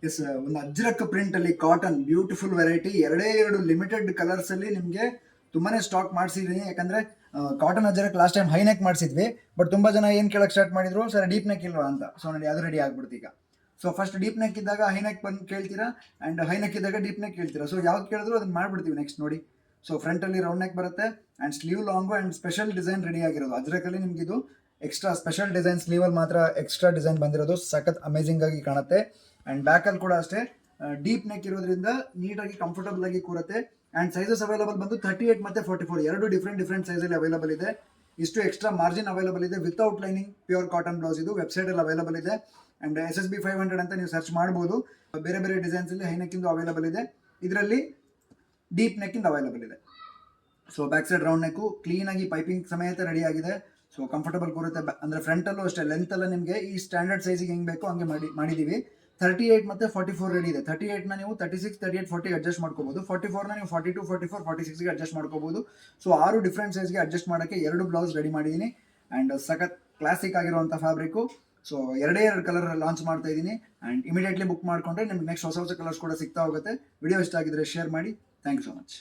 S, ಒಂದು Ajrakh print ಅಲ್ಲಿ cotton beautiful variety, ಎರಡೇ ಎರಡು ಲಿಮಿಟೆಡ್ ಕಲರ್ಸ್ ಅಲ್ಲಿ ನಿಮಗೆ ತುಂಬಾನೇ ಸ್ಟಾಕ್ ಮಾಡಿಸಿದೀನಿ. ಯಾಕಂದ್ರೆ cotton ajrak last time high neck ಮಾಡಿಸಿದ್ವಿ, ಬಟ್ ತುಂಬಾ ಜನ ಏನ್ ಕೇಳಕ್ ಸ್ಟಾರ್ಟ್ ಮಾಡಿದ್ರು, ಸರ್ ಡೀಪ್ ನೆಕ್ ಇಲ್ವಾ ಅಂತ. ಸೊ ನೋಡಿ ಅದು ರೆಡಿ ಆಗ್ಬಿಡ್ತು ಈಗ. ಸೊ ಫಸ್ಟ್ ಡೀಪ್ ನೆಕ್ ಇದ್ದಾಗ ಹೈನೆಕ್ ಬಂದು ಕೇಳ್ತೀರಾ, ಅಂಡ್ ಹೈನೆಕ್ ಇದ್ದಾಗ ಡೀಪ್ ನೆಕ್ ಕೇಳ್ತೀರಾ. ಸೊ ಯಾವ್ದು ಕೇಳಿದ್ರು ಅದನ್ನ ಮಾಡ್ಬಿಡ್ತೀವಿ ನೆಕ್ಸ್ಟ್ ನೋಡಿ. ಸೊ ಫ್ರಂಟ್ ಅಲ್ಲಿ ರೌಂಡ್ ನೆಕ್ ಬರುತ್ತೆ and sleeve long and special design ready ಆಗಿರೋದು. ಅಜ್ರಕಲ್ಲಿ ನಿಮ್ಗೆ ಇದು ಎಕ್ಸ್ಟ್ರಾ ಸ್ಪೆಷಲ್ ಡಿಸೈನ್, ಸ್ಲೀವ್ ಅಲ್ಲಿ ಮಾತ್ರ ಎಕ್ಸ್ಟ್ರಾ ಡಿಸೈನ್ ಬಂದಿರೋದು, ಸಖತ್ ಅಮೇಜಿಂಗ್ ಆಗಿ ಕಾಣುತ್ತೆ. ಅಂಡ್ ಬ್ಯಾಕ್ ಅಲ್ಲಿ ಕೂಡ ಅಷ್ಟೇ ಡೀಪ್ ನೆಕ್ ಇರೋದ್ರಿಂದ ನೀಟಾಗಿ ಕಂಫರ್ಟಬಲ್ ಆಗಿ ಕೂರುತ್ತೆ. ಅಂಡ್ ಸೈಜಸ್ ಅವೈಲಬಲ್ ಬಂದು 38 ಮತ್ತೆ 44 ಎರಡು ಡಿಫ್ರೆಂಟ್ ಸೈಜ್ ಅಲ್ಲಿ ಅವೈಲಬಲ್ ಇದೆ. ಇಷ್ಟು ಎಕ್ಸ್ಟ್ರಾ ಮಾರ್ಜಿನ್ ಅವೈಲಬಲ್ ಇದೆ, without lining pure cotton blouse. ಇದು ವೆಬ್ಸೈಟ್ ಅಲ್ಲಿ ಅವೈಲಬಲ್ ಇದೆ. ಅಂಡ್ SSB 500 ಅಂತ ನೀವು ಸರ್ಚ್ ಮಾಡಬಹುದು. ಬೇರೆ ಡಿಸೈನ್ಸ್ ಅಲ್ಲಿ ಹೈ ನೆಕ್ ಇಂದು ಅವೈಲಬಲ್ ಇದೆ, ಇದರಲ್ಲಿ ಡೀಪ್ ನೆಕ್ ಇಂದ ಅವೈಲಬಲ್ ಇದೆ. So back side round neck clean ಆಗಿ ಪೈಪಿಂಗ್ ಸಮೇತ ರೆಡಿ ಆಗಿದೆ. ಸೊ ಕಂಫರ್ಟಬಲ್ ಕೂರುತ್ತೆ. ಅಂದ್ರೆ ಫ್ರಂಟ್ ಅಲ್ಲೂ ಅಷ್ಟೇ ಲೆಂತ್ ಎಲ್ಲ ನಿಮಗೆ ಈ ಸ್ಟ್ಯಾಂಡರ್ಡ್ ಸೈಜಿಗೆ ಹೆಂಗ್ ಬೇಕೋ ಹಂಗೆ ಮಾಡಿದೀವಿ. 38 ಮತ್ತೆ 44 ರೆಡಿ ಇದೆ. 38 ನ ನೀವು 36, 38, 40 ಅಡ್ಜಸ್ಟ್ ಮಾಡ್ಕೋಬಹುದು. 44 ನ ನೀವು 42, 44, 46 ಗೆ ಅಡ್ಜಸ್ಟ್ ಮಾಡ್ಕೋಬಹುದು. ಸೊ 6 ಡಿಫ್ರೆಂಟ್ ಸೈಜ್ಗೆ ಅಡ್ಜಸ್ಟ್ ಮಾಡೋಕ್ಕೆ 2 ಬ್ಲೌಸ್ ರೆಡಿ ಮಾಡಿದ್ದೀನಿ. ಅಂಡ್ ಸಖತ್ ಕ್ಲಾಸಿಕ್ ಆಗಿರುವಂಥ ಫ್ಯಾಬ್ರಿಕ್. ಸೊ ಎರಡೇ ಕಲರ್ ಲಾಂಚ್ ಮಾಡ್ತಾ ಇದ್ದೀನಿ. ಅಂಡ್ ಇಮಿಡಿಯೇಟ್ಲಿ ಬುಕ್ ಮಾಡ್ಕೊಂಡ್ರೆ ನಿಮ್ಗೆ ನೆಕ್ಸ್ಟ್ ಹೊಸ ಕಲರ್ಸ್ ಕೂಡ ಸಿಗ್ತಾ ಹೋಗುತ್ತೆ. ವಿಡಿಯೋ ಇಷ್ಟ ಆಗಿದ್ರೆ ಶೇರ್ ಮಾಡಿ. Thank you so much.